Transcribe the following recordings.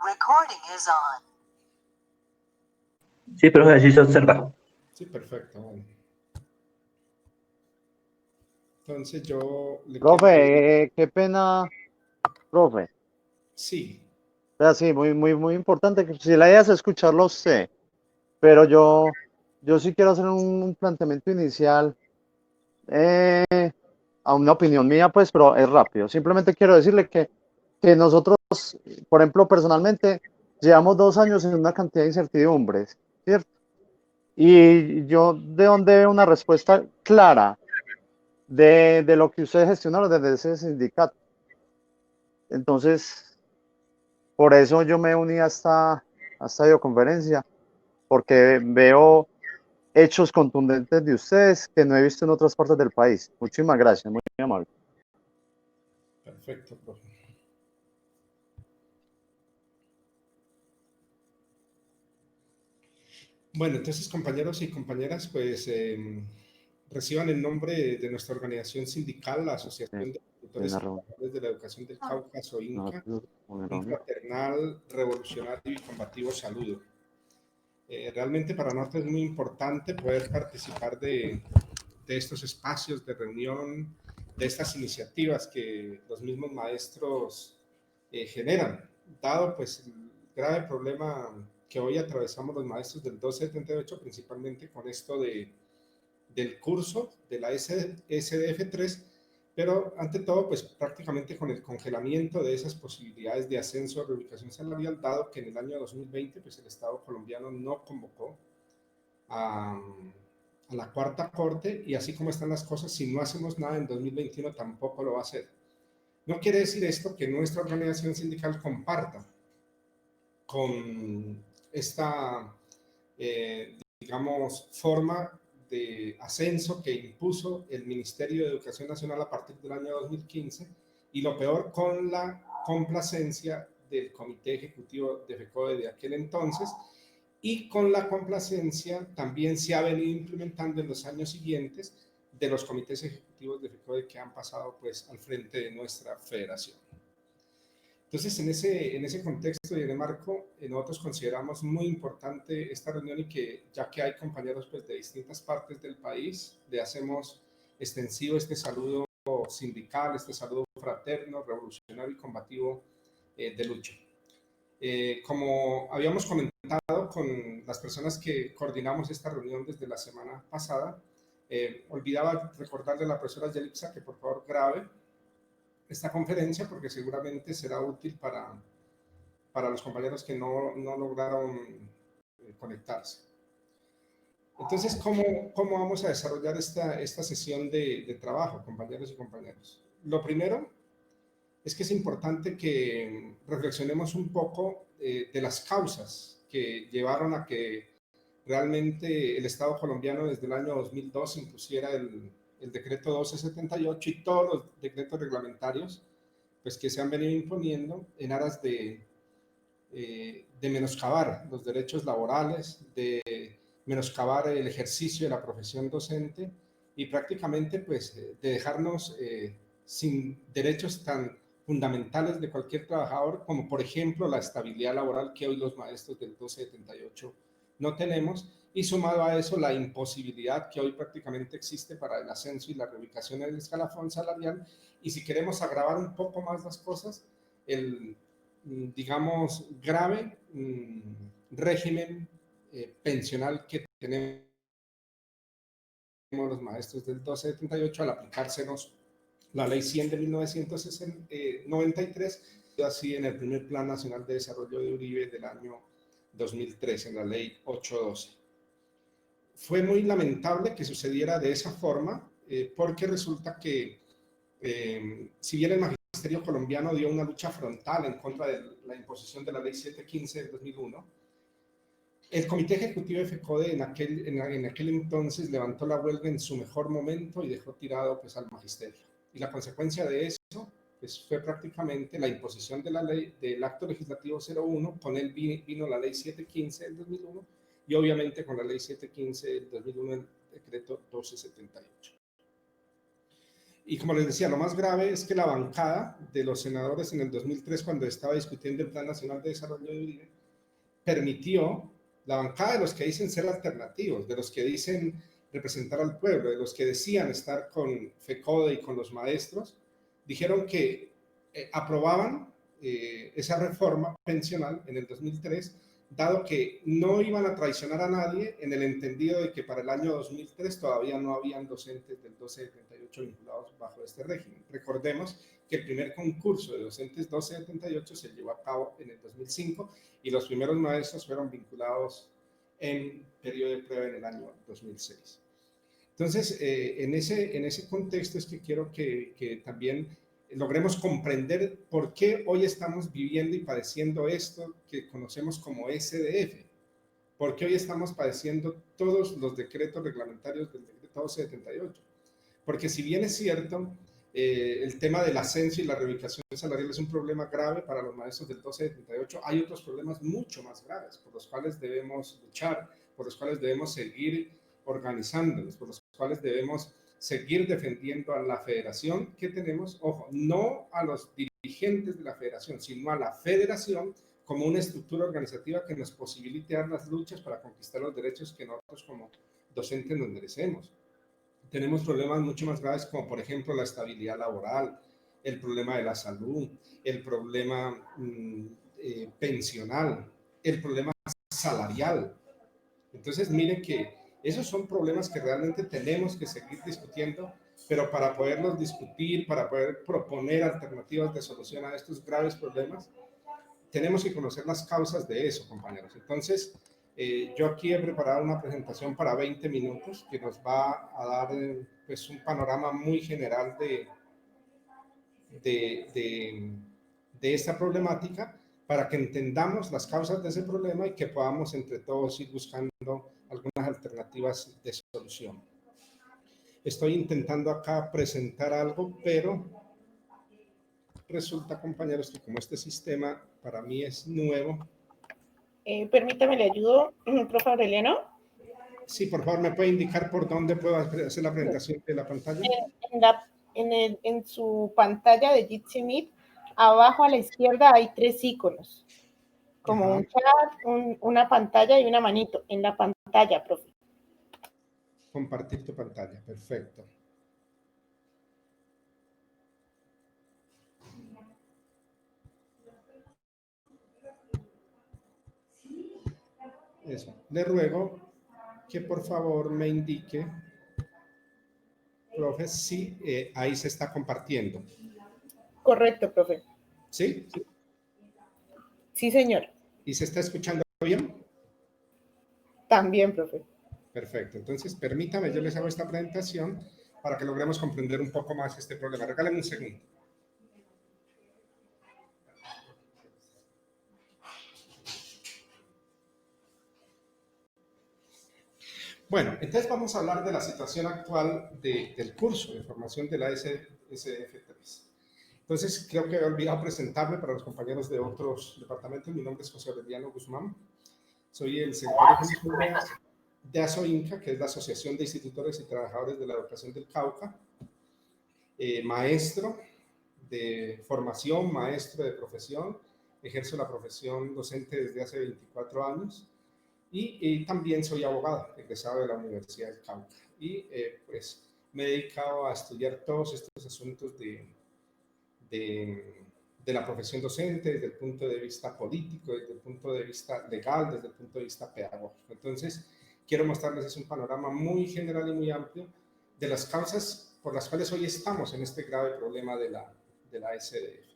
Recording is on. Sí, profe, así se observa. Sí, perfecto. Bueno. Entonces yo le quiero... Profe, qué pena, profe. Sí, Pero sí, muy importante que si la idea es escucharlo a usted, pero yo sí quiero hacer un planteamiento inicial a una opinión mía, pues, pero es rápido. Simplemente quiero decirle que nosotros, por ejemplo, personalmente, llevamos 2 años en una cantidad de incertidumbres, ¿cierto? Y yo de dónde veo una respuesta clara de lo que ustedes gestionaron desde ese sindicato. Entonces, por eso yo me uní a esta videoconferencia, porque veo hechos contundentes de ustedes que no he visto en otras partes del país. Muchísimas gracias, muy amable. perfecto, profe. Bueno, entonces, compañeros y compañeras, pues reciban el nombre de nuestra organización sindical, la Asociación de Productores y Trabajadores de la Educación del Cáucaso, INCA, un fraternal, revolucionario y combativo saludo. Realmente para nosotros es muy importante poder participar de estos espacios de reunión, de estas iniciativas que los mismos maestros generan, dado pues el grave problema que hoy atravesamos los maestros del 278, principalmente con esto del curso de la SDF3, pero ante todo pues prácticamente con el congelamiento de esas posibilidades de ascenso o reubicación salarial, dado que en el año 2020 pues el Estado colombiano no convocó a la cuarta corte, y así como están las cosas, si no hacemos nada en 2021 tampoco lo va a hacer. No quiere decir esto que nuestra organización sindical comparta con esta, digamos, forma de ascenso que impuso el Ministerio de Educación Nacional a partir del año 2015, y lo peor, con la complacencia del Comité Ejecutivo de FECODE de aquel entonces, y con la complacencia también se ha venido implementando en los años siguientes de los comités ejecutivos de FECODE que han pasado pues al frente de nuestra federación. Entonces, en ese contexto y en el marco, nosotros consideramos muy importante esta reunión, y que ya que hay compañeros pues, de distintas partes del país, le hacemos extensivo este saludo sindical, este saludo fraterno, revolucionario y combativo de lucha. Como habíamos comentado con las personas que coordinamos esta reunión desde la semana pasada, olvidaba recordarle a la profesora Yelixa que por favor grabe esta conferencia, porque seguramente será útil para los compañeros que no lograron conectarse. Entonces, ¿cómo vamos a desarrollar esta sesión de trabajo, compañeros y compañeras? Lo primero es que es importante que reflexionemos un poco de las causas que llevaron a que realmente el Estado colombiano desde el año 2002 impusiera el decreto 1278 y todos los decretos reglamentarios pues, que se han venido imponiendo en aras de menoscabar los derechos laborales, de menoscabar el ejercicio de la profesión docente, y prácticamente pues, de dejarnos sin derechos tan fundamentales de cualquier trabajador, como por ejemplo la estabilidad laboral que hoy los maestros del 1278 no tenemos, y sumado a eso la imposibilidad que hoy prácticamente existe para el ascenso y la reubicación en el escalafón salarial. Y si queremos agravar un poco más las cosas, el, digamos, grave régimen pensional que tenemos los maestros del 1278 al aplicársenos la ley 100 de 1993, así en el primer Plan Nacional de Desarrollo de Uribe del año 2003, en la ley 812. Fue muy lamentable que sucediera de esa forma, porque resulta que si bien el magisterio colombiano dio una lucha frontal en contra de la imposición de la ley 715 del 2001, el Comité Ejecutivo de FECODE en aquel entonces levantó la huelga en su mejor momento y dejó tirado pues, al magisterio. Y la consecuencia de eso pues, fue prácticamente la imposición de la ley, del acto legislativo 01, con él vino la ley 715 del 2001, y obviamente con la ley 715 del 2001 el decreto 1278. Y como les decía, lo más grave es que la bancada de los senadores en el 2003, cuando estaba discutiendo el Plan Nacional de Desarrollo de Uribe, permitió, la bancada de los que dicen ser alternativos, de los que dicen representar al pueblo, de los que decían estar con FECODE y con los maestros, dijeron que aprobaban esa reforma pensional en el 2003, dado que no iban a traicionar a nadie en el entendido de que para el año 2003 todavía no habían docentes del 1278 vinculados bajo este régimen. Recordemos que el primer concurso de docentes 1278 se llevó a cabo en el 2005 y los primeros maestros fueron vinculados en periodo de prueba en el año 2006. Entonces, en ese contexto es que quiero que también logremos comprender por qué hoy estamos viviendo y padeciendo esto que conocemos como SDF, por qué hoy estamos padeciendo todos los decretos reglamentarios del decreto 278. Porque si bien es cierto, el tema del ascenso y la reubicación salarial es un problema grave para los maestros del 1278, hay otros problemas mucho más graves por los cuales debemos luchar, por los cuales debemos seguir organizándonos, por los cuales debemos seguir defendiendo a la federación que tenemos, ojo, no a los dirigentes de la federación, sino a la federación como una estructura organizativa que nos posibilite dar las luchas para conquistar los derechos que nosotros como docentes nos merecemos. Tenemos problemas mucho más graves como por ejemplo la estabilidad laboral, el problema de la salud, el problema pensional, el problema salarial. Entonces miren que esos son problemas que realmente tenemos que seguir discutiendo, pero para poderlos discutir, para poder proponer alternativas de solución a estos graves problemas, tenemos que conocer las causas de eso, compañeros. Entonces, yo aquí he preparado una presentación para 20 minutos que nos va a dar pues, un panorama muy general de esta problemática para que entendamos las causas de ese problema y que podamos entre todos ir buscando algunas alternativas de solución. Estoy intentando acá presentar algo, pero resulta, compañeros, que como este sistema para mí es nuevo. Permítame, le ayudo, profe Aureliano. Sí, por favor, ¿me puede indicar por dónde puedo hacer la presentación de la pantalla? En su pantalla de Jitsi Meet, abajo a la izquierda hay 3 iconos, como un chat, una pantalla y una manito. En la pantalla, profe. Compartir tu pantalla, perfecto. Eso. Le ruego que por favor me indique, profe, si ahí se está compartiendo. Correcto, profe. ¿Sí? Sí, señor. ¿Y se está escuchando bien? También, profe. Perfecto. Entonces, permítame, yo les hago esta presentación para que logremos comprender un poco más este problema. Regálame un segundo. Bueno, entonces vamos a hablar de la situación actual del curso de formación de la SDF3. Entonces, creo que he olvidado presentarme para los compañeros de otros departamentos. Mi nombre es José Aureliano Guzmán. Soy el secretario de ASOINCA, que es la Asociación de Institutores y Trabajadores de la Educación del Cauca. Maestro de formación, maestro de profesión. Ejerzo la profesión docente desde hace 24 años. Y también soy abogado, egresado de la Universidad del Cauca. Y pues me he dedicado a estudiar todos estos asuntos de la profesión docente desde el punto de vista político, desde el punto de vista legal, desde el punto de vista pedagógico. Entonces, quiero mostrarles un panorama muy general y muy amplio de las causas por las cuales hoy estamos en este grave problema de la SDF.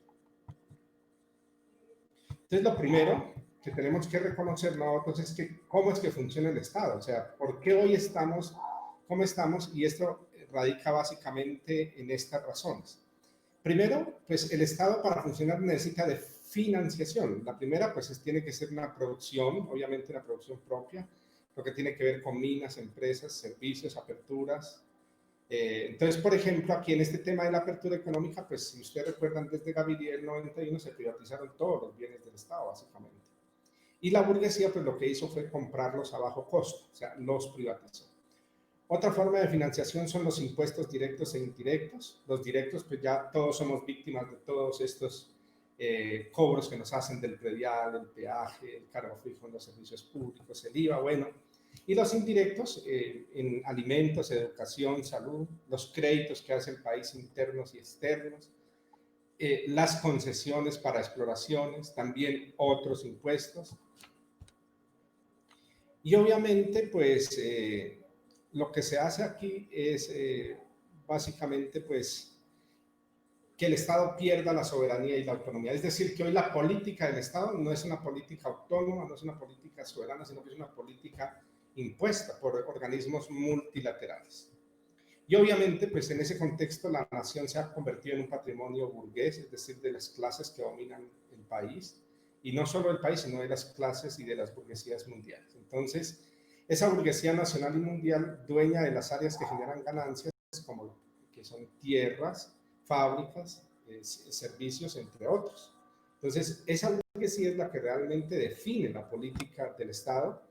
Entonces, lo primero que tenemos que reconocer nosotros es que cómo es que funciona el Estado, o sea, por qué hoy estamos como estamos, y esto radica básicamente en estas razones. Primero, pues el Estado para funcionar necesita de financiación. La primera, pues tiene que ser una producción, obviamente una producción propia, lo que tiene que ver con minas, empresas, servicios, aperturas. Entonces, por ejemplo, aquí en este tema de la apertura económica, pues si ustedes recuerdan, desde Gaviria del 91 se privatizaron todos los bienes del Estado, básicamente. Y la burguesía, pues lo que hizo fue comprarlos a bajo costo, o sea, los privatizó. Otra forma de financiación son los impuestos directos e indirectos. Los directos, pues ya todos somos víctimas de todos estos cobros que nos hacen del predial, el peaje, el cargo fijo en los servicios públicos, el IVA, bueno. Y los indirectos en alimentos, educación, salud, los créditos que hace el país internos y externos, las concesiones para exploraciones, también otros impuestos. Y obviamente, pues, lo que se hace aquí es básicamente, pues, que el Estado pierda la soberanía y la autonomía. Es decir, que hoy la política del Estado no es una política autónoma, no es una política soberana, sino que es una política impuesta por organismos multilaterales. Y obviamente, pues en ese contexto, la nación se ha convertido en un patrimonio burgués, es decir, de las clases que dominan el país, y no solo el país, sino de las clases y de las burguesías mundiales. Entonces, esa burguesía nacional y mundial, dueña de las áreas que generan ganancias, como que son tierras, fábricas, servicios, entre otros. Entonces, esa burguesía es la que realmente define la política del Estado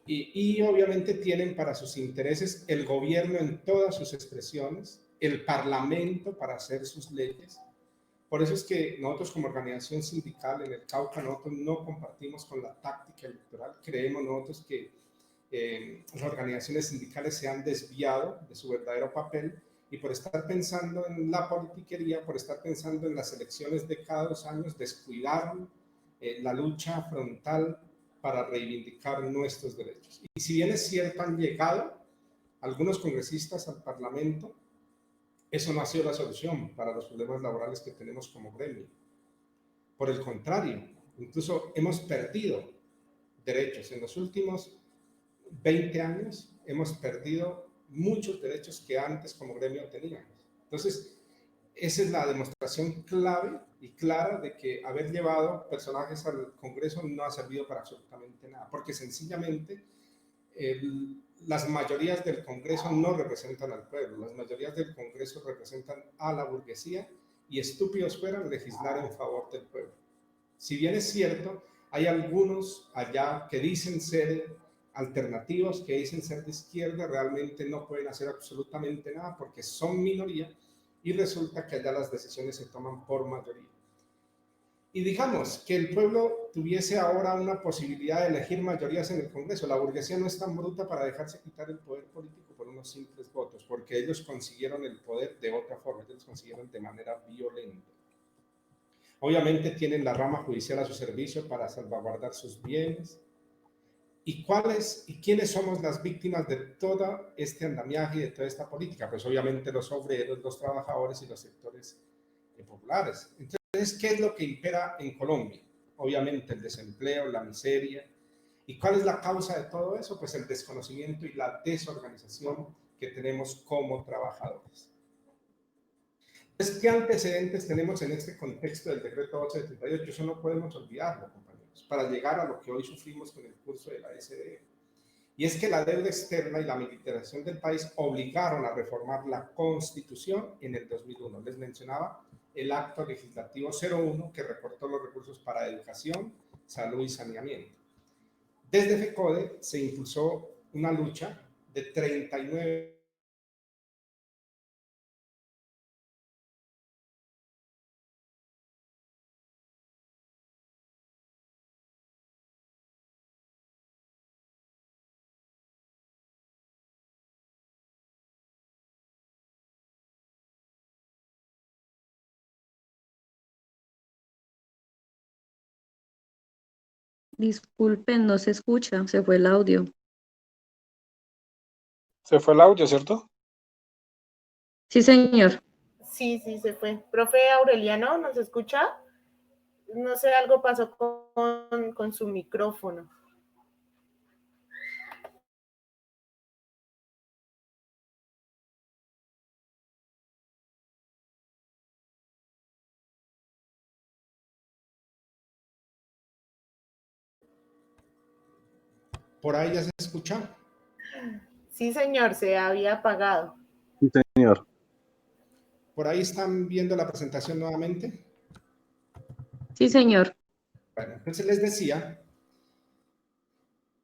y obviamente tienen para sus intereses el gobierno en todas sus expresiones, el parlamento para hacer sus leyes. Por eso es que nosotros como organización sindical en el Cauca, nosotros no compartimos con la táctica electoral, creemos nosotros que las organizaciones sindicales se han desviado de su verdadero papel y por estar pensando en la politiquería, por estar pensando en las elecciones de cada 2 años, descuidaron la lucha frontal para reivindicar nuestros derechos. Y si bien es cierto, han llegado algunos congresistas al Parlamento, eso no ha sido la solución para los problemas laborales que tenemos como gremio. Por el contrario, incluso hemos perdido derechos. En los últimos 20 años hemos perdido muchos derechos que antes como gremio teníamos. Entonces, esa es la demostración clave y clara de que haber llevado personajes al Congreso no ha servido para absolutamente nada, porque sencillamente las mayorías del Congreso no representan al pueblo, las mayorías del Congreso representan a la burguesía y estúpidos fueran legislar en favor del pueblo. Si bien es cierto, hay algunos allá que dicen ser alternativos, que dicen ser de izquierda, realmente no pueden hacer absolutamente nada porque son minoría y resulta que allá las decisiones se toman por mayoría. Y digamos que el pueblo tuviese ahora una posibilidad de elegir mayorías en el Congreso. La burguesía no es tan bruta para dejarse quitar el poder político por unos simples votos, porque ellos consiguieron el poder de otra forma, ellos lo consiguieron de manera violenta. Obviamente tienen la rama judicial a su servicio para salvaguardar sus bienes. ¿Y quiénes somos las víctimas de todo este andamiaje y de toda esta política? Pues obviamente los obreros, los trabajadores y los sectores populares. Entonces, ¿qué es lo que impera en Colombia? Obviamente el desempleo, la miseria. ¿Y cuál es la causa de todo eso? Pues el desconocimiento y la desorganización que tenemos como trabajadores. Entonces, ¿qué antecedentes tenemos en este contexto del decreto 878? Eso no podemos olvidarlo, compañeros, para llegar a lo que hoy sufrimos con el curso de la SDE. Y es que la deuda externa y la militarización del país obligaron a reformar la Constitución en el 2001. Les mencionaba el acto legislativo 01 que recortó los recursos para educación, salud y saneamiento. Desde FECODE se impulsó una lucha de 39 Disculpen, no se escucha, se fue el audio. Se fue el audio, ¿cierto? Sí, señor. Sí, se fue. Profe Aureliano, ¿nos escucha? No sé, algo pasó con su micrófono. ¿Por ahí ya se escucha? Sí, señor, se había apagado. Sí, señor. ¿Por ahí están viendo la presentación nuevamente? Sí, señor. Bueno, entonces les decía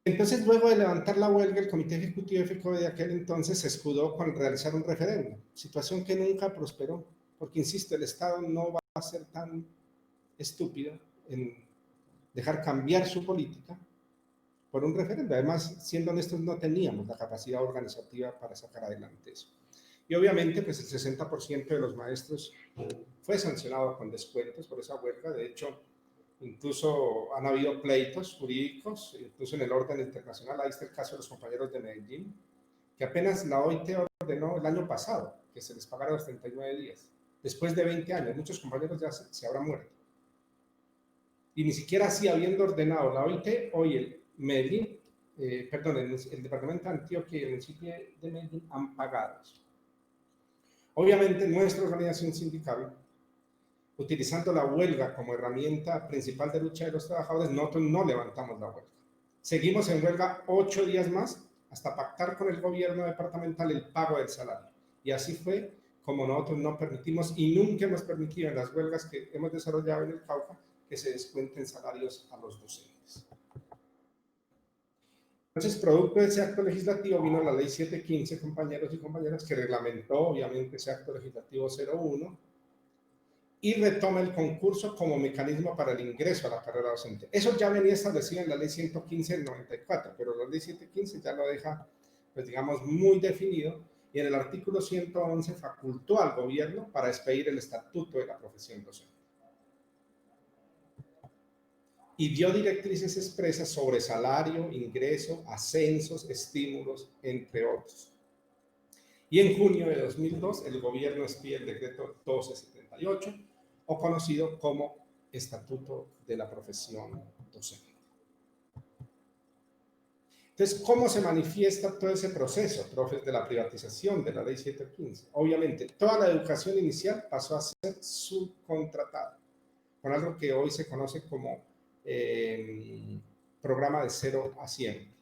Entonces, luego de levantar la huelga, el Comité Ejecutivo de FECODE de aquel entonces se escudó con realizar un referéndum, situación que nunca prosperó, porque, insisto, el Estado no va a ser tan estúpido en dejar cambiar su política por un referéndum. Además, siendo honestos, no teníamos la capacidad organizativa para sacar adelante eso. Y obviamente, pues el 60% de los maestros fue sancionado con descuentos por esa huelga. De hecho, incluso han habido pleitos jurídicos, incluso en el orden internacional. Ahí está el caso de los compañeros de Medellín, que apenas la OIT ordenó el año pasado que se les pagara los 39 días. Después de 20 años, muchos compañeros ya se habrán muerto. Y ni siquiera así, habiendo ordenado la OIT, hoy el Medellín, el departamento de Antioquia y el municipio de Medellín han pagado eso. Obviamente, nuestra organización sindical, utilizando la huelga como herramienta principal de lucha de los trabajadores, nosotros no levantamos la huelga. Seguimos en huelga 8 días más hasta pactar con el gobierno departamental el pago del salario. Y así fue como nosotros no permitimos y nunca hemos permitido en las huelgas que hemos desarrollado en el Cauca que se descuenten salarios a los docentes. Entonces, producto de ese acto legislativo vino la ley 715, compañeros y compañeras, que reglamentó obviamente ese acto legislativo 01 y retoma el concurso como mecanismo para el ingreso a la carrera docente. Eso ya venía establecido en la ley 115 del 94, pero la ley 715 ya lo deja, pues digamos, muy definido, y en el artículo 111 facultó al gobierno para expedir el estatuto de la profesión docente. Y dio directrices expresas sobre salario, ingreso, ascensos, estímulos, entre otros. Y en junio de 2002, el gobierno expide el decreto 1278, o conocido como Estatuto de la Profesión Docente. Entonces, ¿cómo se manifiesta todo ese proceso, profes, de la privatización de la ley 715? Obviamente, toda la educación inicial pasó a ser subcontratada, con algo que hoy se conoce como programa de 0 a 100.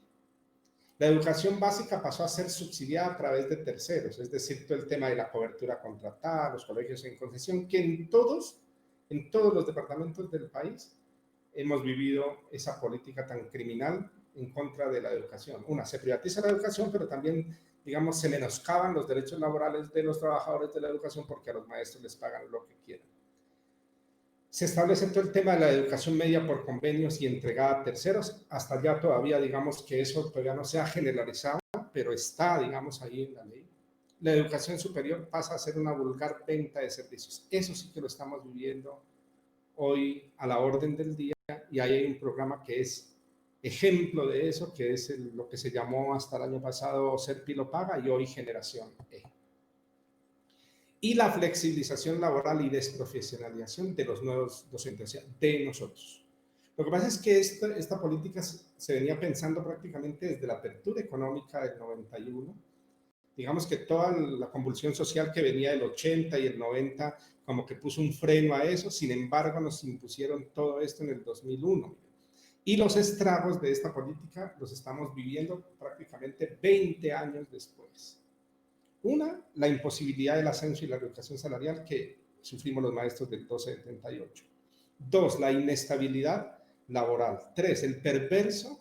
La educación básica pasó a ser subsidiada a través de terceros, es decir, todo el tema de la cobertura contratada, los colegios en concesión, que en todos los departamentos del país hemos vivido esa política tan criminal en contra de la educación. Se privatiza la educación, pero también, digamos, se menoscaban los derechos laborales de los trabajadores de la educación porque a los maestros les pagan lo que quieran. Se establece todo el tema de la educación media por convenios y entregada a terceros. Hasta allá todavía, digamos que eso todavía no se ha generalizado, pero está, digamos, ahí en la ley. La educación superior pasa a ser una vulgar venta de servicios. Eso sí que lo estamos viviendo hoy a la orden del día, y ahí hay un programa que es ejemplo de eso, que es lo que se llamó hasta el año pasado Serpi lo paga, y hoy Generación E. Y la flexibilización laboral y desprofesionalización de los nuevos docentes, o sea, de nosotros. Lo que pasa es que esta política se venía pensando prácticamente desde la apertura económica del 91. Digamos que toda la convulsión social que venía del 80 y el 90 como que puso un freno a eso. Sin embargo, nos impusieron todo esto en el 2001. Y los estragos de esta política los estamos viviendo prácticamente 20 años después. La imposibilidad del ascenso y la reeducación salarial que sufrimos los maestros del 1278. 2, la inestabilidad laboral. 3, el perverso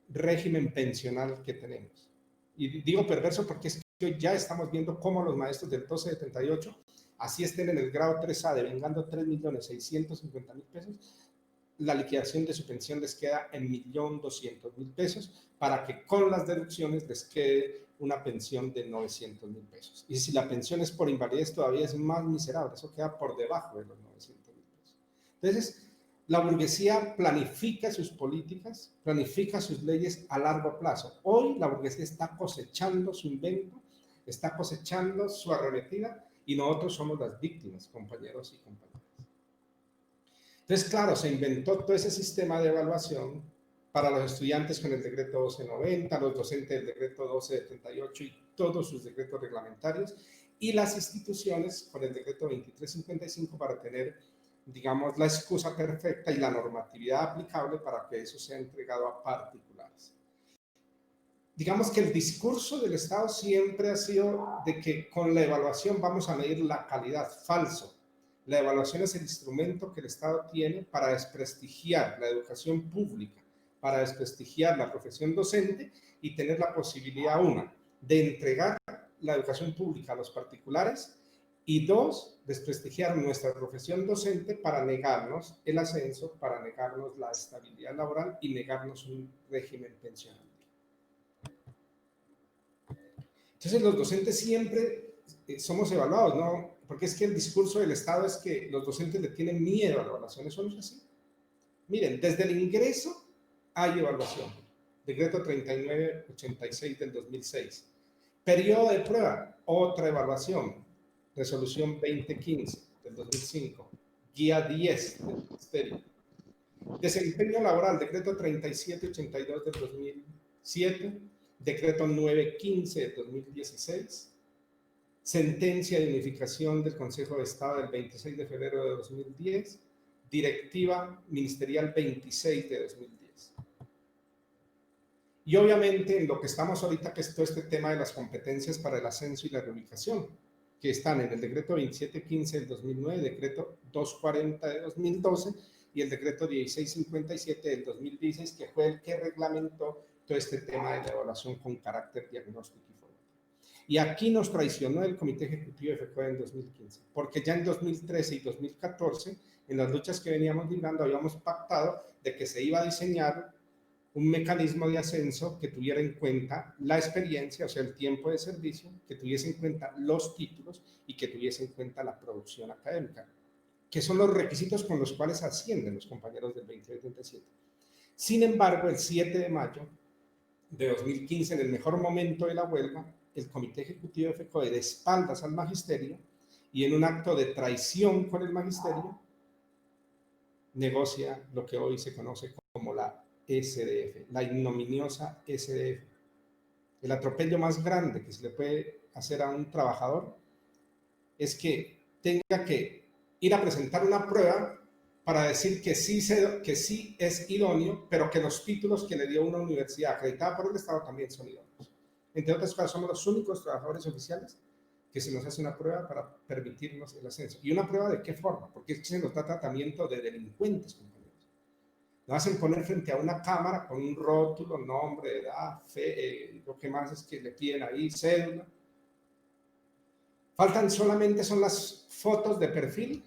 régimen pensional que tenemos. Y digo perverso porque es que hoy ya estamos viendo cómo los maestros del 1278, así estén en el grado 3A, devengando 3.650.000 pesos, la liquidación de su pensión les queda en 1.200.000 pesos, para que con las deducciones les quede una pensión de 900.000 pesos. Y si la pensión es por invalidez, todavía es más miserable, eso queda por debajo de los 900.000 pesos. Entonces, la burguesía planifica sus políticas, planifica sus leyes a largo plazo. Hoy la burguesía está cosechando su invento, está cosechando su arremetida, y nosotros somos las víctimas, compañeros y compañeras. Entonces, claro, se inventó todo ese sistema de evaluación para los estudiantes con el decreto 1290, los docentes del decreto 1278 y todos sus decretos reglamentarios, y las instituciones con el decreto 2355 para tener, digamos, la excusa perfecta y la normatividad aplicable para que eso sea entregado a particulares. Digamos que el discurso del Estado siempre ha sido de que con la evaluación vamos a medir la calidad. Falso. La evaluación es el instrumento que el Estado tiene para desprestigiar la educación pública, para desprestigiar la profesión docente y tener la posibilidad, una, de entregar la educación pública a los particulares y dos, desprestigiar nuestra profesión docente para negarnos el ascenso, para negarnos la estabilidad laboral y negarnos un régimen pensional. Entonces los docentes siempre somos evaluados, ¿no? Porque es que el discurso del Estado es que los docentes le tienen miedo a la evaluación, eso no es así. Miren, desde el ingreso hay evaluación, decreto 3986 del 2006. Periodo de prueba, otra evaluación, resolución 2015 del 2005, guía 10 del Ministerio. Desempeño laboral, decreto 3782 del 2007, decreto 915 del 2016, sentencia de unificación del Consejo de Estado del 26 de febrero de 2010, directiva ministerial 26 de 2010. Y obviamente en lo que estamos ahorita, que es todo este tema de las competencias para el ascenso y la reubicación, que están en el decreto 2715 del 2009, decreto 240 de 2012 y el decreto 1657 del 2016, que fue el que reglamentó todo este tema de la evaluación con carácter diagnóstico y formativo. Y aquí nos traicionó el Comité Ejecutivo de FECODE en 2015, porque ya en 2013 y 2014, en las luchas que veníamos librando, habíamos pactado de que se iba a diseñar un mecanismo de ascenso que tuviera en cuenta la experiencia, o sea, el tiempo de servicio, que tuviese en cuenta los títulos y que tuviese en cuenta la producción académica, que son los requisitos con los cuales ascienden los compañeros del 2087. Sin embargo, el 7 de mayo de 2015, en el mejor momento de la huelga, el Comité Ejecutivo de FECODE, de espaldas al magisterio y en un acto de traición con el magisterio, negocia lo que hoy se conoce como la SDF, la ignominiosa SDF. El atropello más grande que se le puede hacer a un trabajador es que tenga que ir a presentar una prueba para decir que sí es idóneo, pero que los títulos que le dio una universidad acreditada por el Estado también son idóneos. Entre otras cosas, somos los únicos trabajadores oficiales que se nos hace una prueba para permitirnos el ascenso. ¿Y una prueba de qué forma? Porque es que se nos da tratamiento de delincuentes, compañeros. Nos hacen poner frente a una cámara con un rótulo, nombre, edad, fe, lo que más es que le piden ahí, cédula. Faltan solamente son las fotos de perfil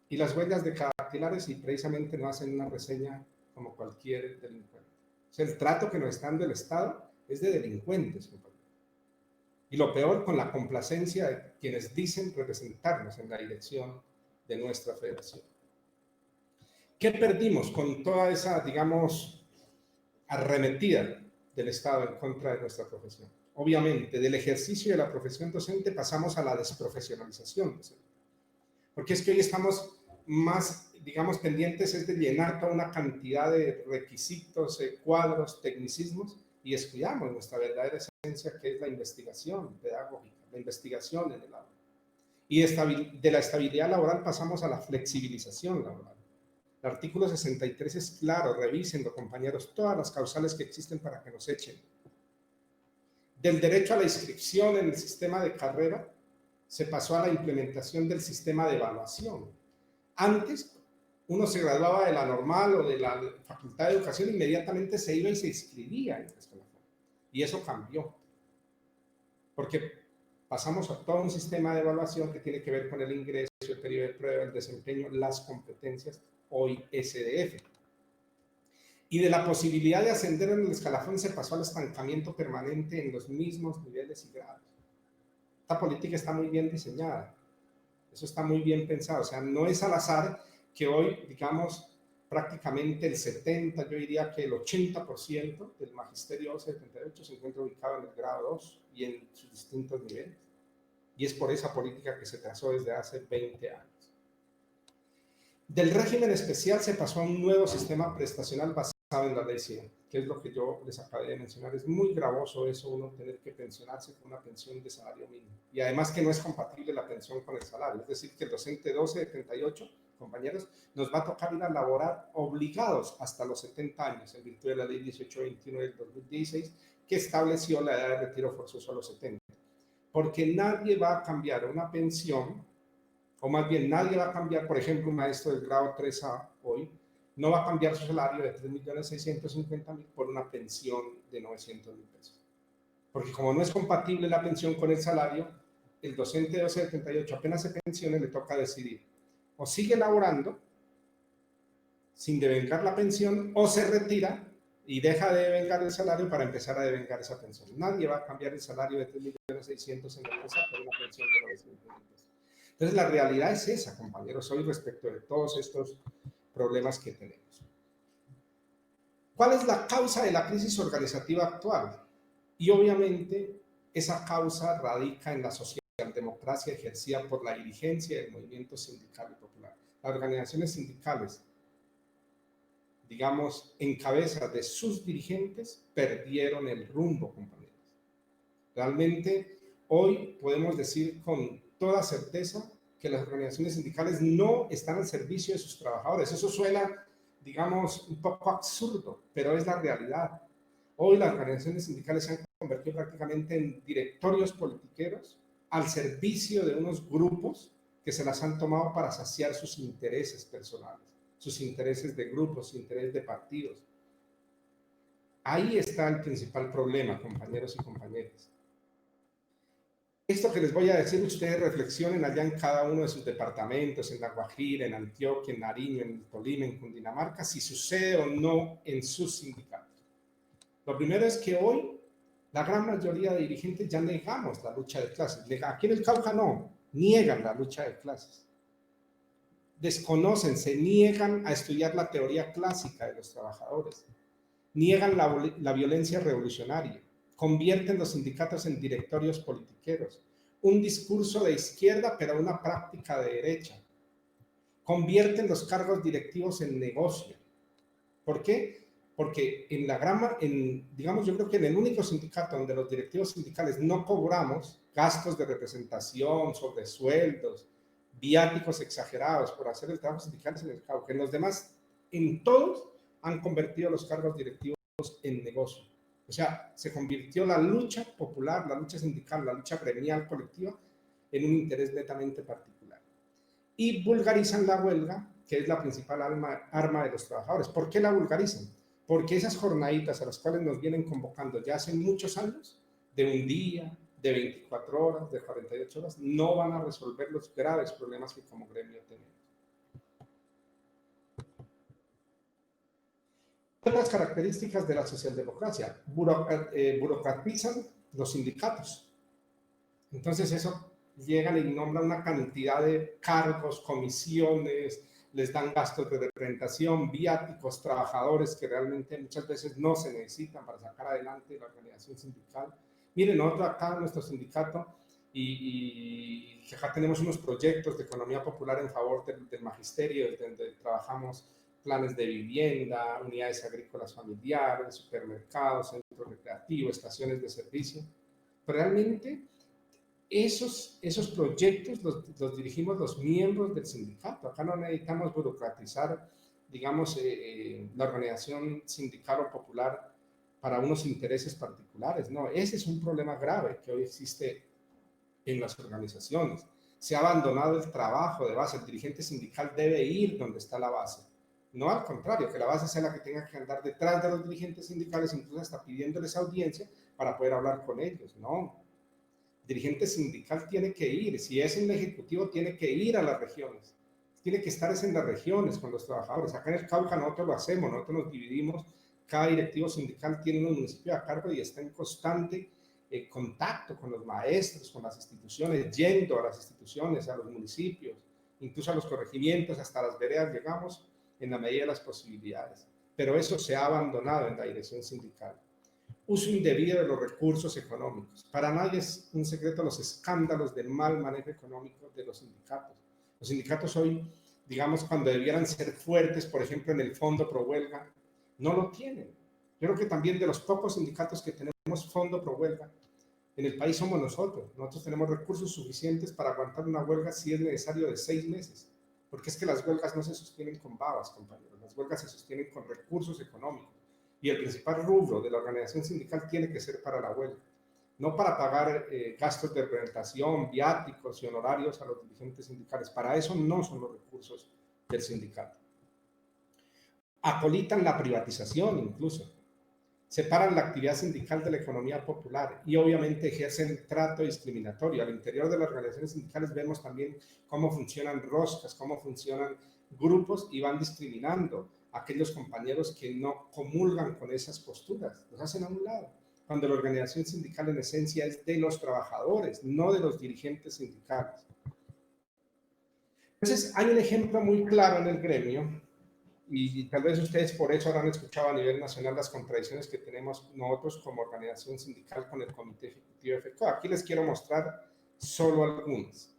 y las huellas de dactilares y precisamente nos hacen una reseña como cualquier delincuente. O sea, el trato que nos está dando el Estado es de delincuentes, compañeros. Y lo peor, con la complacencia de quienes dicen representarnos en la dirección de nuestra federación. ¿Qué perdimos con toda esa, digamos, arremetida del Estado en contra de nuestra profesión? Obviamente, del ejercicio de la profesión docente pasamos a la desprofesionalización docente. Porque es que hoy estamos más, digamos, pendientes es de llenar toda una cantidad de requisitos, cuadros, tecnicismos, y descuidamos nuestra verdadera esencia, que es la investigación pedagógica, la investigación en el aula. Y de la estabilidad laboral pasamos a la flexibilización laboral. El artículo 63 es claro, revísenlo, compañeros, todas las causales que existen para que nos echen. Del derecho a la inscripción en el sistema de carrera, se pasó a la implementación del sistema de evaluación. Antes, uno se graduaba de la normal o de la Facultad de Educación, inmediatamente se iba y se inscribía en la escuela. Y eso cambió, porque pasamos a todo un sistema de evaluación que tiene que ver con el ingreso, el periodo de prueba, el desempeño, las competencias, hoy SDF. Y de la posibilidad de ascender en el escalafón se pasó al estancamiento permanente en los mismos niveles y grados. Esta política está muy bien diseñada, eso está muy bien pensado, o sea, no es al azar que hoy, digamos, prácticamente el 70, yo diría que el 80% del magisterio 1178 se encuentra ubicado en el grado 2 y en sus distintos niveles. Y es por esa política que se trazó desde hace 20 años. Del régimen especial se pasó a un nuevo sistema prestacional basado en la ley 100, que es lo que yo les acabé de mencionar. Es muy gravoso eso, uno tener que pensionarse con una pensión de salario mínimo. Y además que no es compatible la pensión con el salario. Es decir, que el docente 1278, compañeros, nos va a tocar ir a laborar obligados hasta los 70 años, en virtud de la ley 1821 del 2016, que estableció la edad de retiro forzoso a los 70. Porque nadie va a cambiar una pensión, o más bien nadie va a cambiar, por ejemplo, un maestro del grado 3A hoy, no va a cambiar su salario de 3.650.000 por una pensión de 900.000 pesos. Porque como no es compatible la pensión con el salario, el docente de 1278 apenas se pensione, le toca decidir o sigue laborando sin devengar la pensión o se retira y deja de devengar el salario para empezar a devengar esa pensión. Nadie va a cambiar el salario de 3.600.000 en la empresa por una pensión de 900.000 pesos. Entonces la realidad es esa, compañeros, hoy respecto de todos estos problemas que tenemos. ¿Cuál es la causa de la crisis organizativa actual? Y obviamente esa causa radica en la socialdemocracia ejercida por la dirigencia del movimiento sindical y popular. Las organizaciones sindicales, digamos, en cabeza de sus dirigentes, perdieron el rumbo, compañeros. Realmente hoy podemos decir con toda certeza que las organizaciones sindicales no están al servicio de sus trabajadores. Eso suena, digamos, un poco absurdo, pero es la realidad. Hoy las organizaciones sindicales se han convertido prácticamente en directorios politiqueros al servicio de unos grupos que se las han tomado para saciar sus intereses personales, sus intereses de grupos, sus intereses de partidos. Ahí está el principal problema, compañeros y compañeras. Esto que les voy a decir, ustedes reflexionen allá en cada uno de sus departamentos, en La Guajira, en Antioquia, en Nariño, en Tolima, en Cundinamarca, si sucede o no en sus sindicatos. Lo primero es que hoy la gran mayoría de dirigentes ya negamos la lucha de clases. Aquí en el Cauca no, niegan la lucha de clases. Desconocen, se niegan a estudiar la teoría clásica de los trabajadores. Niegan la violencia revolucionaria. Convierten los sindicatos en directorios politiqueros. Un discurso de izquierda, pero una práctica de derecha. Convierten los cargos directivos en negocio. ¿Por qué? Porque digamos, yo creo que en el único sindicato donde los directivos sindicales no cobramos gastos de representación, sobresueldos, viáticos exagerados por hacer el trabajo sindical en el Cauca, en los demás, en todos, han convertido los cargos directivos en negocio. O sea, se convirtió la lucha popular, la lucha sindical, la lucha gremial colectiva en un interés netamente particular. Y vulgarizan la huelga, que es la principal arma de los trabajadores. ¿Por qué la vulgarizan? Porque esas jornaditas a las cuales nos vienen convocando ya hace muchos años, de un día, de 24 horas, de 48 horas, no van a resolver los graves problemas que como gremio tenemos. Otras características de la socialdemocracia: burocratizan los sindicatos. Entonces eso llegan y nombran una cantidad de cargos, comisiones, les dan gastos de representación, viáticos, trabajadores que realmente muchas veces no se necesitan para sacar adelante la organización sindical. Miren, nosotros acá en nuestro sindicato, y acá tenemos unos proyectos de economía popular en favor del magisterio, donde trabajamos planes de vivienda, unidades agrícolas familiares, supermercados, centros recreativos, estaciones de servicio. Pero realmente esos proyectos los dirigimos los miembros del sindicato. Acá no necesitamos burocratizar, digamos, la organización sindical o popular para unos intereses particulares. No, ese es un problema grave que hoy existe en las organizaciones. Se ha abandonado el trabajo de base. El dirigente sindical debe ir donde está la base. No al contrario, que la base sea la que tenga que andar detrás de los dirigentes sindicales, incluso hasta pidiéndoles audiencia para poder hablar con ellos. No. El dirigente sindical tiene que ir. Si es en el ejecutivo, tiene que ir a las regiones. Tiene que estar en las regiones con los trabajadores. Acá en el Cauca nosotros lo hacemos, nosotros nos dividimos. Cada directivo sindical tiene un municipio a cargo y está en constante contacto con los maestros, con las instituciones, yendo a las instituciones, a los municipios, incluso a los corregimientos, hasta las veredas llegamos en la medida de las posibilidades. Pero eso se ha abandonado en la dirección sindical. Uso indebido de los recursos económicos. Para nadie es un secreto los escándalos de mal manejo económico de los sindicatos. Los sindicatos hoy, digamos, cuando debieran ser fuertes, por ejemplo, en el fondo pro huelga, no lo tienen. Yo creo que también de los pocos sindicatos que tenemos fondo pro huelga en el país somos nosotros. Nosotros tenemos recursos suficientes para aguantar una huelga si es necesario de 6 meses. Porque es que las huelgas no se sostienen con babas, compañeros. Las huelgas se sostienen con recursos económicos. Y el principal rubro de la organización sindical tiene que ser para la huelga. No para pagar gastos de representación, viáticos y honorarios a los dirigentes sindicales. Para eso no son los recursos del sindicato. acolitan la privatización incluso, separan la actividad sindical de la economía popular y obviamente ejercen trato discriminatorio. Al interior de las organizaciones sindicales vemos también cómo funcionan roscas, cómo funcionan grupos y van discriminando a aquellos compañeros que no comulgan con esas posturas, los hacen a un lado, cuando la organización sindical en esencia es de los trabajadores, no de los dirigentes sindicales. Entonces, hay un ejemplo muy claro en el gremio, y tal vez ustedes por eso habrán escuchado a nivel nacional las contradicciones que tenemos nosotros como organización sindical con el Comité Ejecutivo de FECO. Aquí les quiero mostrar solo algunas.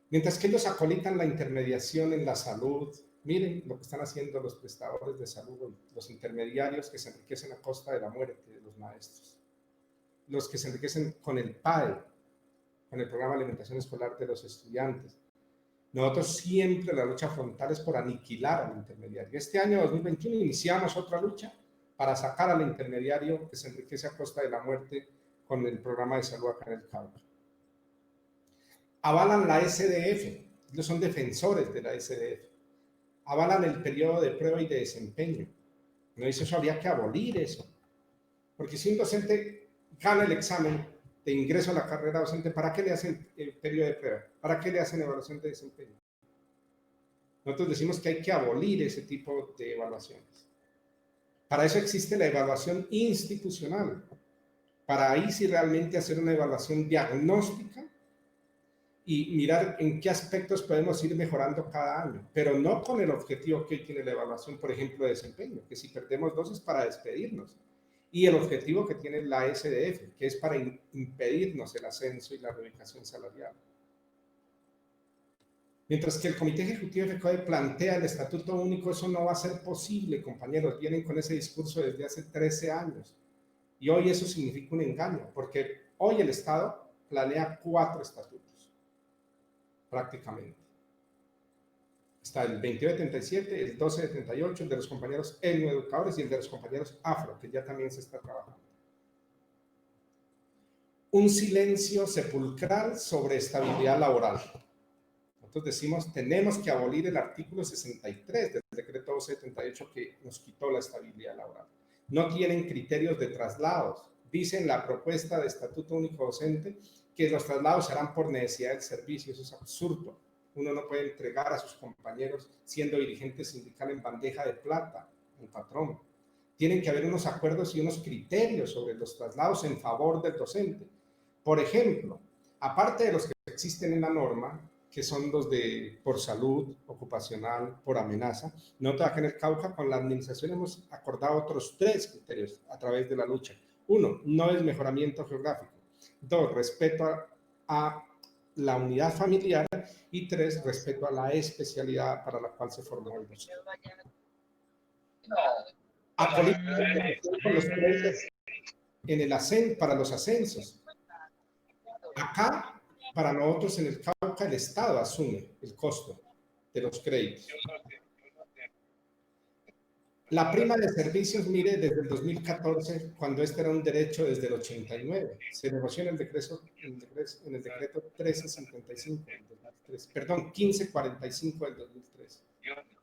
Mientras que ellos acolitan la intermediación en la salud, miren lo que están haciendo los prestadores de salud, los intermediarios que se enriquecen a costa de la muerte de los maestros, los que se enriquecen con el PAE, con el programa de alimentación escolar de los estudiantes. Nosotros siempre la lucha frontal es por aniquilar al intermediario. Este año 2021 iniciamos otra lucha para sacar al intermediario que se enriquece a costa de la muerte con el programa de salud acá en el Cauca. Avalan la SDF, ellos son defensores de la SDF. Avalan el periodo de prueba y de desempeño. No dice eso, habría que abolir eso. Porque si un docente gana el examen de ingreso a la carrera docente, ¿para qué le hacen el periodo de prueba? ¿Para qué le hacen evaluación de desempeño? Nosotros decimos que hay que abolir ese tipo de evaluaciones. Para eso existe la evaluación institucional. Para ahí sí realmente hacer una evaluación diagnóstica y mirar en qué aspectos podemos ir mejorando cada año, pero no con el objetivo que hoy tiene la evaluación, por ejemplo, de desempeño, que si perdemos 2 es para despedirnos. Y el objetivo que tiene la SDF, que es para impedirnos el ascenso y la reubicación salarial. Mientras que el Comité Ejecutivo de FECODE plantea el Estatuto Único, eso no va a ser posible, compañeros. Vienen con ese discurso desde hace 13 años. Y hoy eso significa un engaño, porque hoy el Estado planea 4 estatutos, prácticamente. Está el 2277, el 1278, el de los compañeros etnoeducadores y el de los compañeros afro, que ya también se está trabajando. Un silencio sepulcral sobre estabilidad laboral. Nosotros decimos, tenemos que abolir el artículo 63 del decreto 278 que nos quitó la estabilidad laboral. No tienen criterios de traslados. Dice en la propuesta de Estatuto Único Docente que los traslados se harán por necesidad del servicio. Eso es absurdo. Uno no puede entregar a sus compañeros siendo dirigente sindical en bandeja de plata, el patrón. Tienen que haber unos acuerdos y unos criterios sobre los traslados en favor del docente. Por ejemplo, aparte de los que existen en la norma, que son los de por salud ocupacional, por amenaza, nosotros acá en el Cauca con la administración hemos acordado otros 3 criterios a través de la lucha. 1, no desmejoramiento geográfico. 2, respeto a la unidad familiar. Y 3, respeto a la especialidad para la cual se formó el docente. Con los créditos en el para los ascensos. Acá, para nosotros en el Cauca, el Estado asume el costo de los créditos. La prima de servicios, mire, desde el 2014, cuando este era un derecho desde el 89, se negoció en el decreto 1355 del 2003, perdón, 1545 del 2003.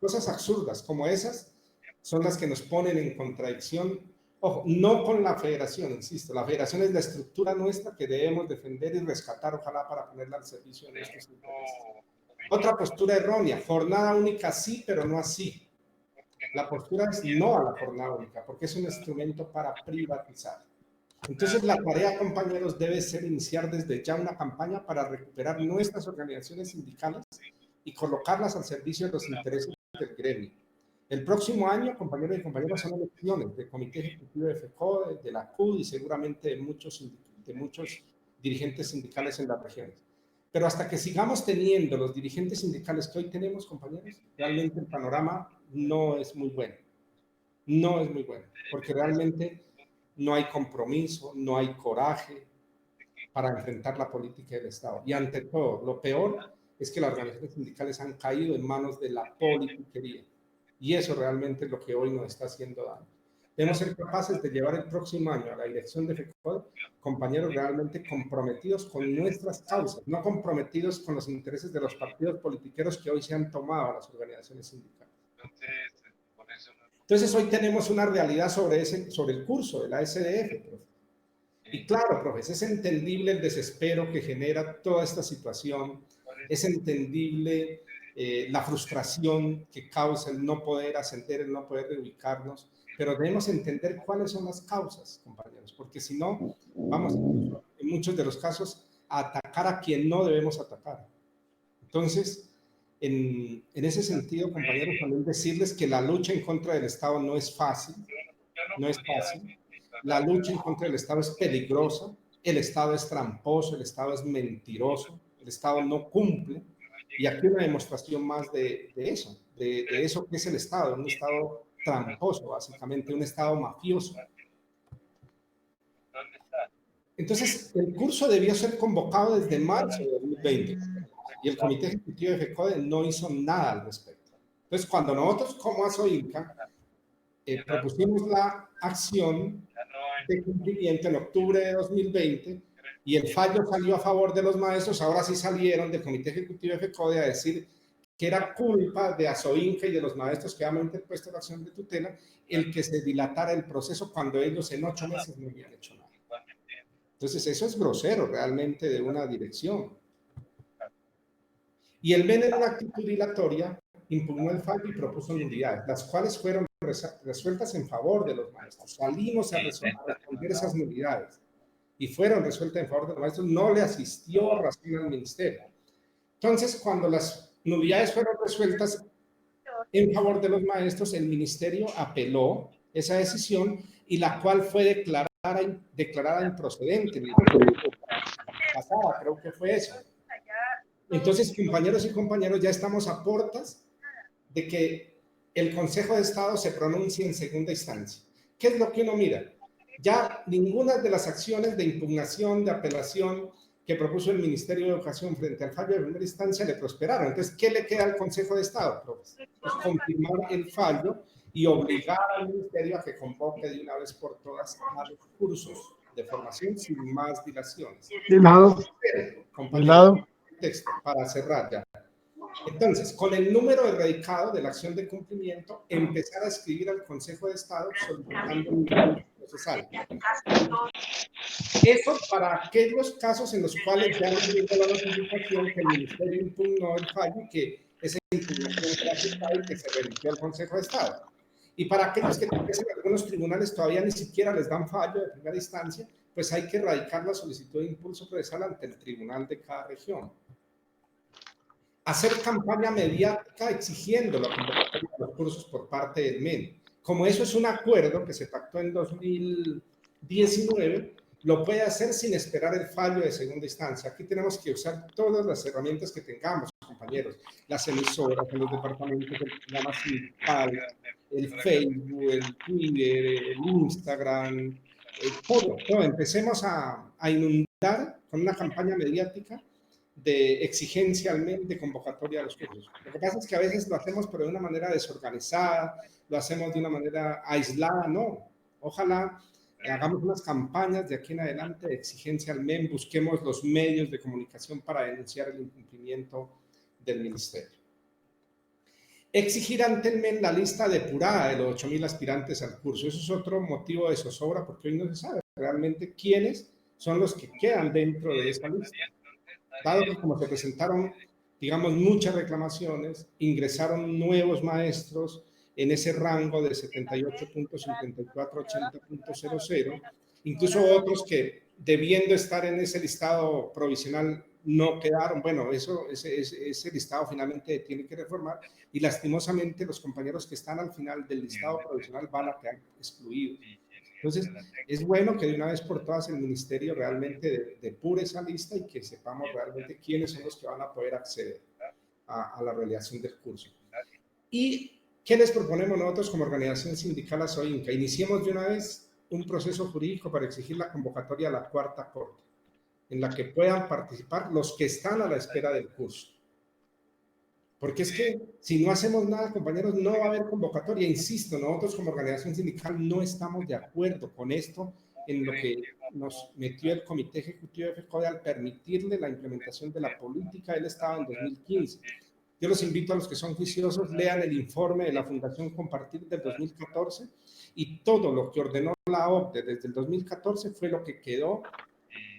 Cosas absurdas como esas son las que nos ponen en contradicción, ojo, no con la federación, insisto, la federación es la estructura nuestra que debemos defender y rescatar, ojalá para ponerla al servicio de nuestros intereses. Otra postura errónea, jornada única sí, pero no así. La postura es no a la jornada única, porque es un instrumento para privatizar. Entonces, la tarea, compañeros, debe ser iniciar desde ya una campaña para recuperar nuestras organizaciones sindicales y colocarlas al servicio de los intereses del gremio. El próximo año, compañeros y compañeras, son elecciones del Comité Ejecutivo de FECODE, de la CUD y seguramente de muchos dirigentes sindicales en las regiones. Pero hasta que sigamos teniendo los dirigentes sindicales que hoy tenemos, compañeros, realmente el panorama no es muy bueno. No es muy bueno, porque realmente no hay compromiso, no hay coraje para enfrentar la política del Estado. Y ante todo, lo peor es que las organizaciones sindicales han caído en manos de la politiquería. Y eso realmente es lo que hoy nos está haciendo daño. Debemos ser capaces de llevar el próximo año a la dirección de FECODE compañeros realmente comprometidos con nuestras causas, no comprometidos con los intereses de los partidos politiqueros que hoy se han tomado a las organizaciones sindicales. Entonces hoy tenemos una realidad sobre el curso de la SDF, profe. Y claro, profe, es entendible el desespero que genera toda esta situación, es entendible la frustración que causa el no poder ascender, el no poder reubicarnos, pero debemos entender cuáles son las causas, compañeros, porque si no, vamos en muchos de los casos a atacar a quien no debemos atacar. Entonces, en ese sentido, compañeros, también decirles que la lucha en contra del Estado no es fácil, no es fácil. La lucha en contra del Estado es peligrosa, el Estado es tramposo, el Estado es mentiroso, el Estado no cumple. Y aquí una demostración más de eso que es el Estado, un Estado tramposo, básicamente, un Estado mafioso. Entonces, el curso debió ser convocado desde marzo de 2020 y el Comité Ejecutivo de FECODE no hizo nada al respecto. Entonces, cuando nosotros como ASOINCA propusimos la acción de cumplimiento en octubre de 2020 y el fallo salió a favor de los maestros, ahora sí salieron del Comité Ejecutivo de FECODE a decir que era culpa de ASOINCA y de los maestros que habían interpuesto la acción de tutela el que se dilatara el proceso cuando ellos en 8 meses no habían hecho nada. Entonces eso es grosero realmente de una dirección. Y el MEN en una actitud dilatoria impugnó el fallo y propuso nulidades, las cuales fueron resueltas en favor de los maestros. Salimos a responder esas nulidades y fueron resueltas en favor de los maestros. No le asistió razón al ministerio. Entonces, cuando las nulidades fueron resueltas en favor de los maestros, el ministerio apeló esa decisión y la cual fue declarada improcedente. Pasada, creo que fue eso. Entonces, compañeros y compañeras, ya estamos a puertas de que el Consejo de Estado se pronuncie en segunda instancia. ¿Qué es lo que uno mira? Ya ninguna de las acciones de impugnación, de apelación que propuso el Ministerio de Educación frente al fallo de primera instancia le prosperaron. Entonces, ¿qué le queda al Consejo de Estado? Pues confirmar el fallo y obligar al Ministerio a que convoque de una vez por todas a los cursos de formación sin más dilaciones. De lado. Texto, para cerrar ya. Entonces, con el número erradicado de la acción de cumplimiento, empezar a escribir al Consejo de Estado solicitando un recurso procesal. Eso para aquellos casos en los cuales ya no llegó la notificación que el Ministerio impugnó el fallo y que esa impugnación fue aceptada y que se remitió al Consejo de Estado. Y para aquellos que en algunos tribunales todavía ni siquiera les dan fallo de primera instancia, pues hay que erradicar la solicitud de impulso procesal ante el tribunal de cada región. Hacer campaña mediática exigiendo la convocatoria de los cursos por parte del MEN. Como eso es un acuerdo que se pactó en 2019, lo puede hacer sin esperar el fallo de segunda instancia. Aquí tenemos que usar todas las herramientas que tengamos, compañeros. Las emisoras, los departamentos del programa sindical, el Facebook, el Twitter, el Instagram, todo. Empecemos a inundar con una campaña mediática de exigencia al MEN de convocatoria a los cursos. Lo que pasa es que a veces lo hacemos pero de una manera desorganizada, lo hacemos de una manera aislada, no. Ojalá hagamos unas campañas de aquí en adelante de exigencia al MEN, busquemos los medios de comunicación para denunciar el incumplimiento del ministerio. Exigir ante el MEN la lista depurada de los 8.000 aspirantes al curso. Eso es otro motivo de zozobra porque hoy no se sabe realmente quiénes son los que quedan dentro de esa lista. Dado que como se presentaron, digamos, muchas reclamaciones, ingresaron nuevos maestros en ese rango de 78.54 a 80.00, incluso otros que debiendo estar en ese listado provisional no quedaron. Bueno, ese listado finalmente tiene que reformar y lastimosamente los compañeros que están al final del listado provisional van a quedar excluidos. Entonces, es bueno que de una vez por todas el ministerio realmente depure esa lista y que sepamos realmente quiénes son los que van a poder acceder a la realización del curso. ¿Y qué les proponemos nosotros como organización sindical ASOINCA? Iniciemos de una vez un proceso jurídico para exigir la convocatoria a la cuarta corte, en la que puedan participar los que están a la espera del curso. Porque es que si no hacemos nada, compañeros, no va a haber convocatoria. Insisto, nosotros como organización sindical no estamos de acuerdo con esto en lo que nos metió el Comité Ejecutivo de FECODE al permitirle la implementación de la política del Estado en 2015. Yo los invito a los que son juiciosos, lean el informe de la Fundación Compartir del 2014 y todo lo que ordenó la OCDE desde el 2014 fue lo que quedó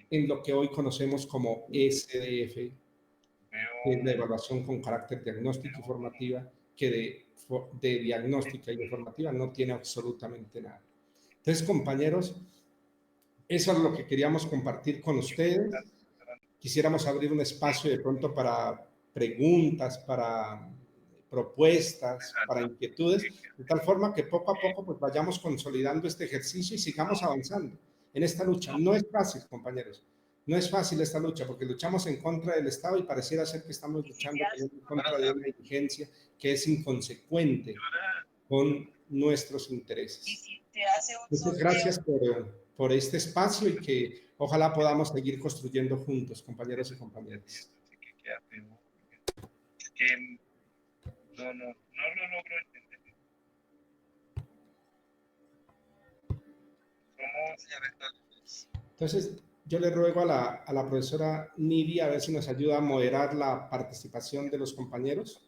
en lo que hoy conocemos como SDF, que es la evaluación con carácter diagnóstico y formativa, que de diagnóstica y de formativa no tiene absolutamente nada. Entonces, compañeros, eso es lo que queríamos compartir con ustedes. Quisiéramos abrir un espacio de pronto para preguntas, para propuestas, para inquietudes, de tal forma que poco a poco pues vayamos consolidando este ejercicio y sigamos avanzando en esta lucha. No es fácil, compañeros, no es fácil esta lucha, porque luchamos en contra del Estado y pareciera ser que estamos luchando en contra de una dirigencia que es inconsecuente con nuestros intereses. Muchas gracias por este espacio y que ojalá podamos seguir construyendo juntos, compañeros y compañeras. No lo logro entender. ¿Cómo, señora? Entonces, yo le ruego a la profesora Nidia a ver si nos ayuda a moderar la participación de los compañeros.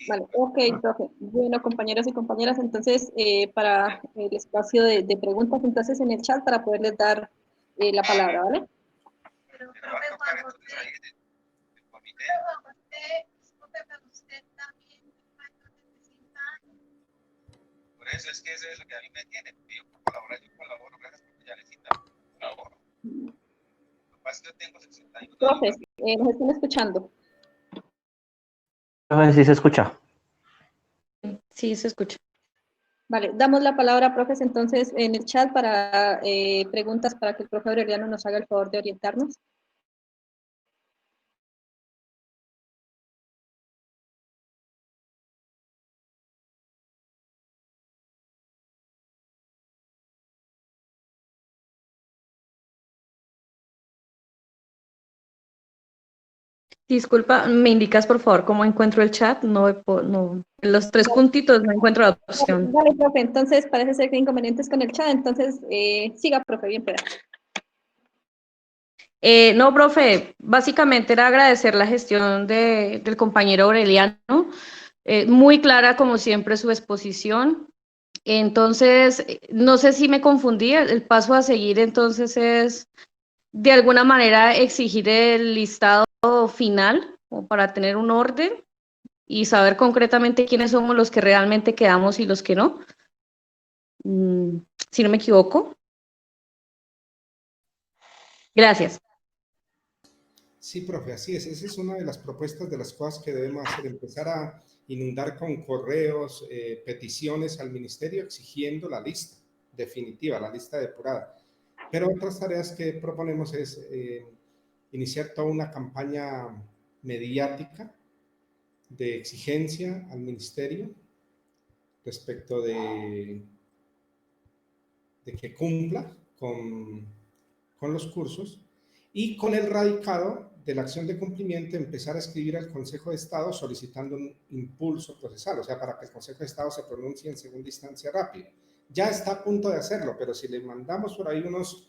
Vale, ok, profe. Bueno, compañeros y compañeras, entonces, para el espacio de preguntas, entonces, en el chat para poderles dar la palabra, ¿vale? Pero usted también por eso es que eso es lo que a mí me tiene, porque yo colaboro, gracias porque ya les colaboro. Lo que pasa es que yo tengo 61 Profes, ¿nos están escuchando? Sí se escucha. Sí, se escucha. Vale, damos la palabra, profes, entonces, en el chat para preguntas para que el profe Aureliano nos haga el favor de orientarnos. Disculpa, ¿me indicas por favor cómo encuentro el chat? No, los tres puntitos no encuentro la opción. Vale, profe, entonces parece ser que hay inconvenientes con el chat, entonces siga, profe, bien, pero. No, profe, básicamente era agradecer la gestión del compañero Aureliano, muy clara como siempre su exposición. Entonces, no sé si me confundí, el paso a seguir entonces es de alguna manera exigir el listado final como para tener un orden y saber concretamente quiénes somos los que realmente quedamos y los que no. Si no me equivoco. Gracias. Sí, profe, así es. Esa es una de las propuestas de las cosas que debemos hacer, empezar a inundar con correos, peticiones al ministerio exigiendo la lista definitiva, la lista depurada. Pero otras tareas que proponemos es iniciar toda una campaña mediática de exigencia al ministerio respecto de que cumpla con los cursos y con el radicado de la acción de cumplimiento empezar a escribir al Consejo de Estado solicitando un impulso procesal, o sea, para que el Consejo de Estado se pronuncie en segunda instancia rápido. Ya está a punto de hacerlo, pero si le mandamos por ahí unos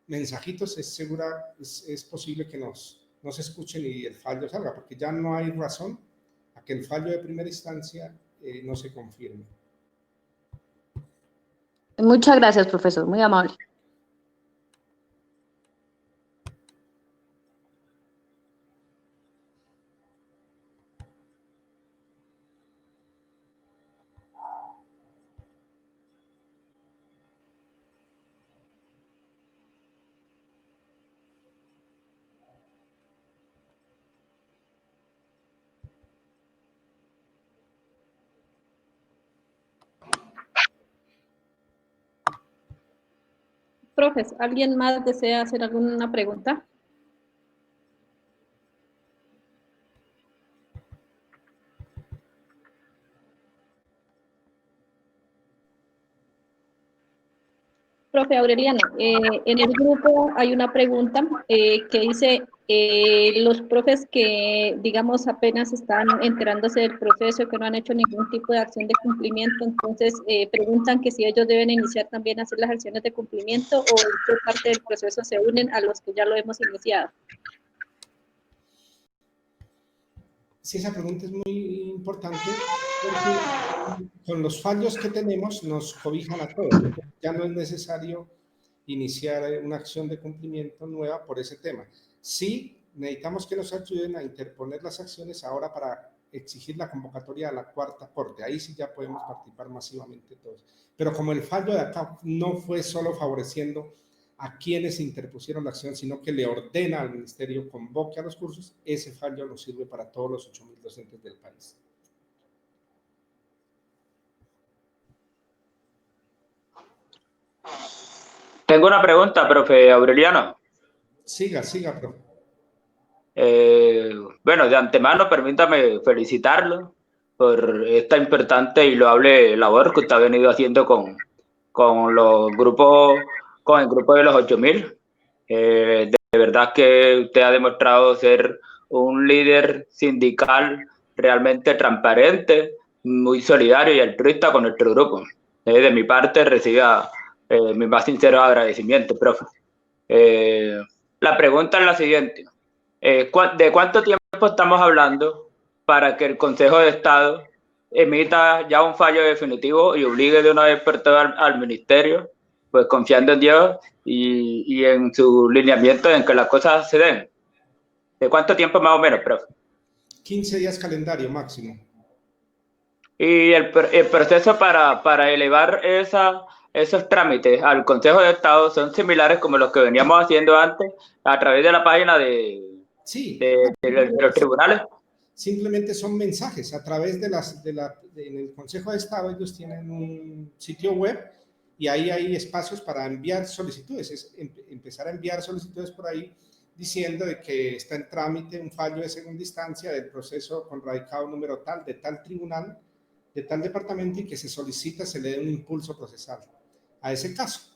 mensajitos, es posible que nos escuchen y el fallo salga, porque ya no hay razón a que el fallo de primera instancia no se confirme. Muchas gracias, profesor, muy amable. Profes, ¿alguien más desea hacer alguna pregunta? Profe Aureliano, en el grupo hay una pregunta que dice, los profes que, digamos, apenas están enterándose del proceso, que no han hecho ningún tipo de acción de cumplimiento, entonces preguntan que si ellos deben iniciar también a hacer las acciones de cumplimiento o en qué parte del proceso se unen a los que ya lo hemos iniciado. Sí, esa pregunta es muy importante porque con los fallos que tenemos nos cobijan a todos. Ya no es necesario iniciar una acción de cumplimiento nueva por ese tema. Sí, necesitamos que nos ayuden a interponer las acciones ahora para exigir la convocatoria a la cuarta corte. Ahí sí ya podemos participar masivamente todos. Pero como el fallo de acá no fue solo favoreciendo a quienes interpusieron la acción, sino que le ordena al ministerio convoque a los cursos, ese fallo nos sirve para todos los 8.000 docentes del país. Tengo una pregunta, profe Aureliano. Siga, profe. Bueno, de antemano, permítame felicitarlo por esta importante y loable labor que usted ha venido haciendo con los grupos, con el grupo de los 8.000. De verdad que usted ha demostrado ser un líder sindical realmente transparente, muy solidario y altruista con nuestro grupo. De mi parte, reciba mi más sincero agradecimiento, profe. La pregunta es la siguiente. ¿De cuánto tiempo estamos hablando para que el Consejo de Estado emita ya un fallo definitivo y obligue de una vez por todas al ministerio, pues confiando en Dios y en su lineamiento en que las cosas se den? ¿De cuánto tiempo más o menos, profe? 15 días calendario máximo. Y el proceso para elevar esos trámites al Consejo de Estado son similares como los que veníamos haciendo antes a través de la página de los tribunales. Simplemente son mensajes a través en el Consejo de Estado. Ellos tienen un sitio web y ahí hay espacios para enviar solicitudes. Es empezar a enviar solicitudes por ahí diciendo de que está en trámite un fallo de segunda instancia del proceso con radicado número tal, de tal tribunal, de tal departamento, y que se solicita, se le dé un impulso procesal a ese caso.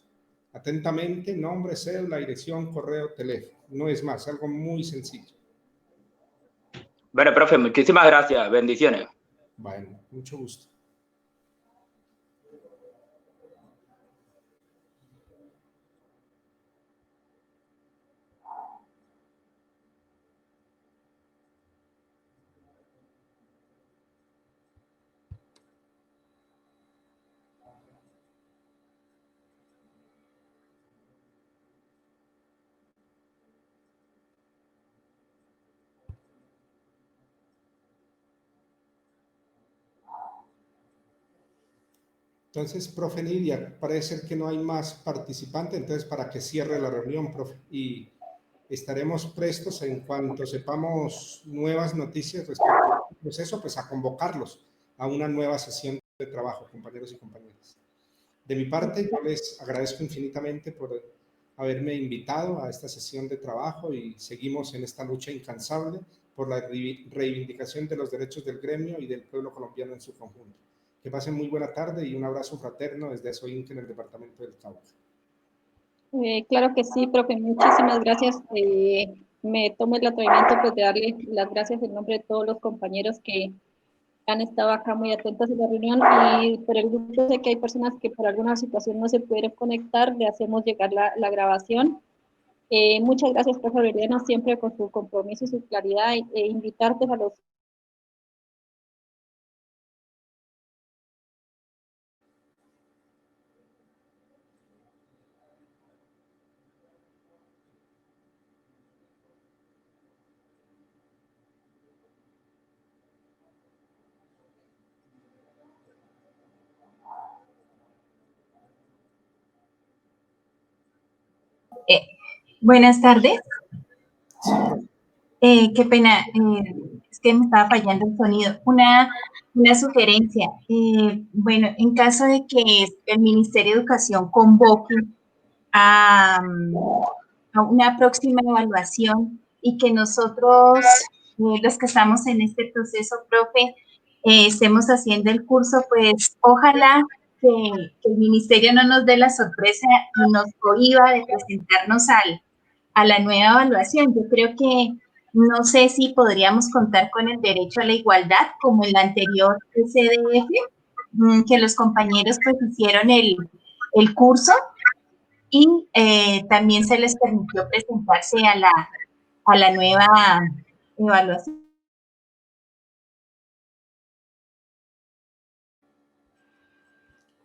Atentamente, nombre, cédula, dirección, correo, teléfono. No es más, algo muy sencillo. Bueno, profe, muchísimas gracias. Bendiciones. Bueno, mucho gusto. Entonces, profe Nidia, parece ser que no hay más participantes, entonces para que cierre la reunión, profe, y estaremos prestos en cuanto sepamos nuevas noticias respecto al proceso, pues a convocarlos a una nueva sesión de trabajo, compañeros y compañeras. De mi parte, yo les agradezco infinitamente por haberme invitado a esta sesión de trabajo y seguimos en esta lucha incansable por la reivindicación de los derechos del gremio y del pueblo colombiano en su conjunto. Que pasen muy buena tarde y un abrazo fraterno desde Soinque en el departamento del Cauca. Claro que sí, profe, muchísimas gracias. Me tomo el atrevimiento pues, de darle las gracias en nombre de todos los compañeros que han estado acá muy atentos a la reunión, y por el grupo sé que hay personas que por alguna situación no se pudieron conectar, le hacemos llegar la grabación. Muchas gracias, profe Aureliano, siempre con su compromiso y su claridad, e invitarte a los Buenas tardes. Qué pena, es que me estaba fallando el sonido. Una sugerencia. Bueno, en caso de que el Ministerio de Educación convoque a una próxima evaluación y que nosotros, los que estamos en este proceso, profe, estemos haciendo el curso, pues ojalá que el Ministerio no nos dé la sorpresa y nos cohíba de presentarnos a la nueva evaluación. Yo creo que no sé si podríamos contar con el derecho a la igualdad como en la anterior CDF, que los compañeros pues hicieron el curso y también se les permitió presentarse a la nueva evaluación.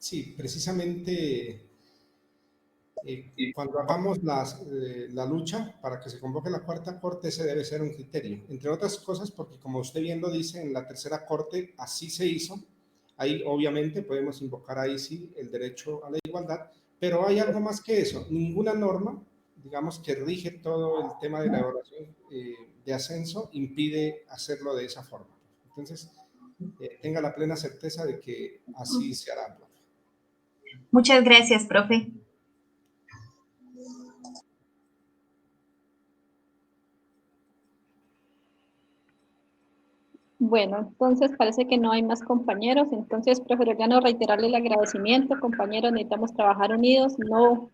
Sí, precisamente cuando hagamos la lucha para que se convoque la cuarta corte, ese debe ser un criterio. Entre otras cosas, porque como usted bien lo dice, en la tercera corte así se hizo. Ahí obviamente podemos invocar ahí sí el derecho a la igualdad, pero hay algo más que eso. Ninguna norma, digamos, que rige todo el tema de la evaluación de ascenso impide hacerlo de esa forma. Entonces, tenga la plena certeza de que así se hará. Muchas gracias, profe. Bueno, entonces parece que no hay más compañeros. Entonces, profe Aureliano, reiterarle el agradecimiento. Compañeros, necesitamos trabajar unidos. No,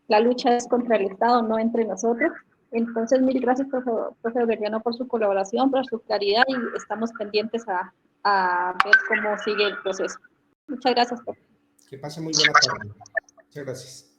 la lucha es contra el Estado, no entre nosotros. Entonces, mil gracias, profe Aureliano, por su colaboración, por su claridad, y estamos pendientes a ver cómo sigue el proceso. Muchas gracias, profe. Que pase muy buena tarde. Muchas gracias.